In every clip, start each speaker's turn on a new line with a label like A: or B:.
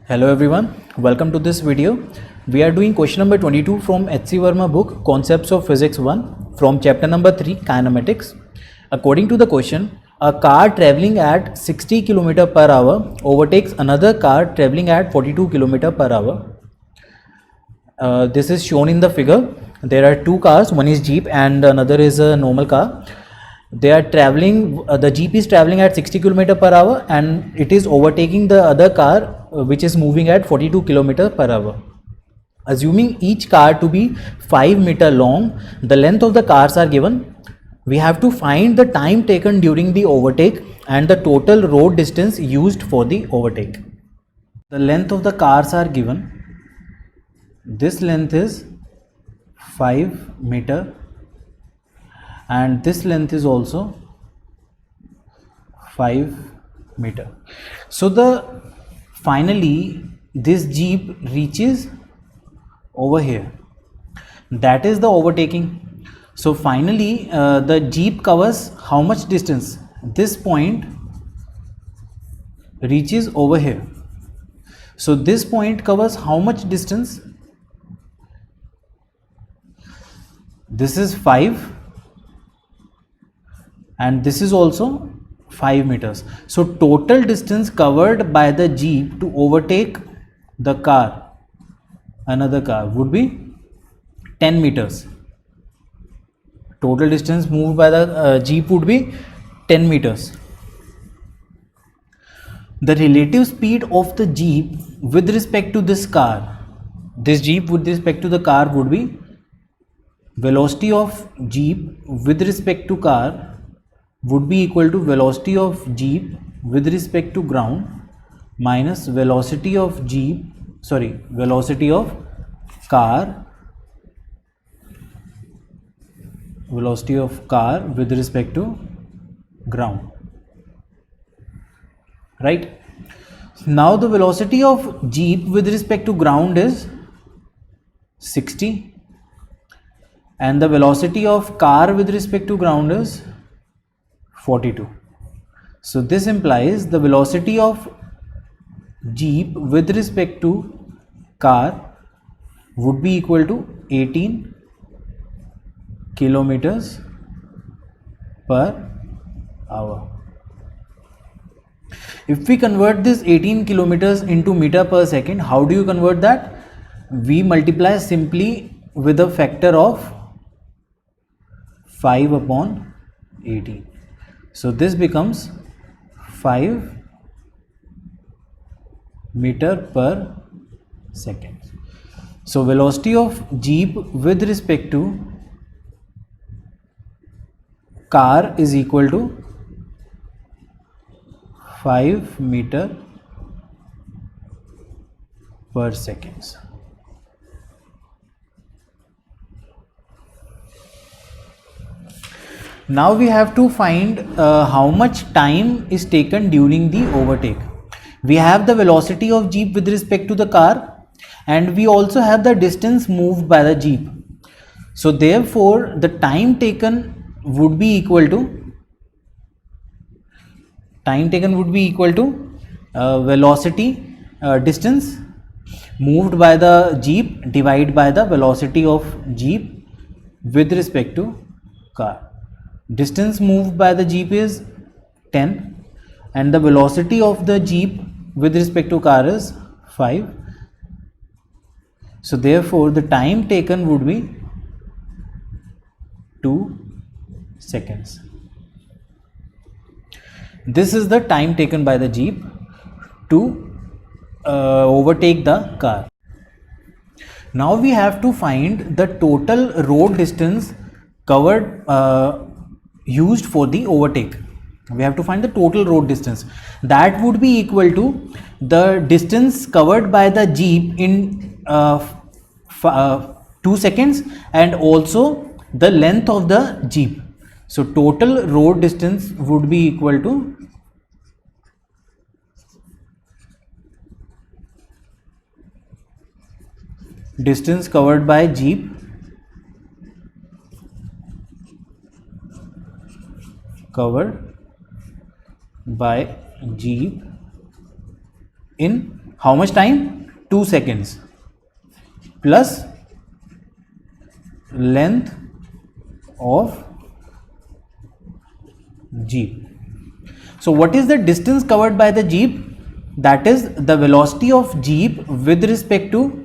A: Hello everyone, welcome to this video. We are doing question number 22 from H.C. Verma book Concepts of Physics 1 from chapter number 3 Kinematics. According to the question, a car traveling at 60 km per hour overtakes another car traveling at 42 km per hour. This is shown in the figure. There are two cars, one is Jeep and another is a normal car. They are traveling, the Jeep is traveling at 60 km per hour and it is overtaking the other car which is moving at 42 km per hour. Assuming each car to be 5 meter long, the length of the cars are given. We have to find the time taken during the overtake and the total road distance used for the overtake. The length of the cars are given. This length is 5 meter and this length is also 5 meter. So finally this Jeep reaches over here. That is the overtaking. So finally the Jeep covers how much distance? This point reaches over here. So this point covers how much distance? This is 5 and this is also 5 meters. So total distance covered by the Jeep to overtake the car, another car, would be 10 meters. Total distance moved by the Jeep would be 10 meters. The relative speed of the Jeep with respect to this car, this Jeep with respect to the car would be velocity of Jeep with respect to car would be equal to velocity of Jeep with respect to ground minus velocity of velocity of car with respect to ground, right? Now the velocity of Jeep with respect to ground is 60 and the velocity of car with respect to ground is 42. So this implies the velocity of Jeep with respect to car would be equal to 18 kilometers per hour. If we convert this 18 kilometers into meter per second, how do you convert that? We multiply simply with a factor of 5 upon 18. So this becomes 5 meter per second. So velocity of Jeep with respect to car is equal to 5 meter per second. Now we have to find how much time is taken during the overtake. We have the velocity of Jeep with respect to the car and we also have the distance moved by the Jeep. So therefore the time taken would be equal to velocity distance moved by the Jeep divided by the velocity of Jeep with respect to car. Distance moved by the Jeep is 10 and the velocity of the Jeep with respect to car is 5. So therefore the time taken would be 2 seconds. This is the time taken by the Jeep to overtake the car. Now we have to find the total road distance covered used for the overtake. We have to find the total road distance. That would be equal to the distance covered by the Jeep in 2 seconds and also the length of the Jeep. So total road distance would be equal to distance covered by Jeep in How much time? 2 seconds plus length of jeep. So what is the distance covered by the jeep? That is the velocity of jeep with respect to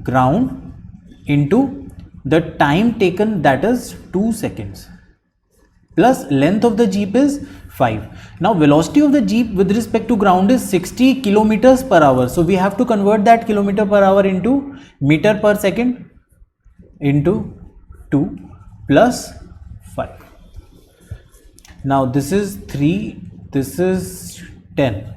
A: ground into the time taken, that is 2 seconds, plus length of the jeep is 5. Now velocity of the jeep with respect to ground is 60 kilometers per hour. So we have to convert that kilometer per hour into meter per second into 2 plus 5. Now this is 3, this is 10.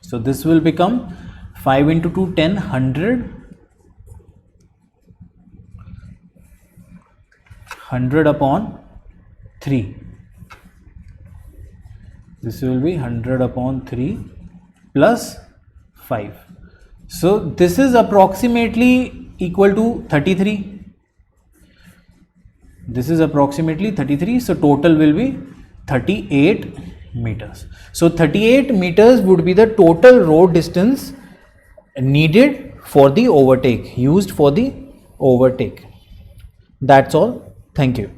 A: So this will become 5 into 2, 10, 100 upon 3. This will be 100 upon 3 plus 5. So this is approximately equal to 33. This is approximately 33. So total will be 38 meters. So 38 meters would be the total road distance needed for the overtake, used for the overtake. That's all. Thank you.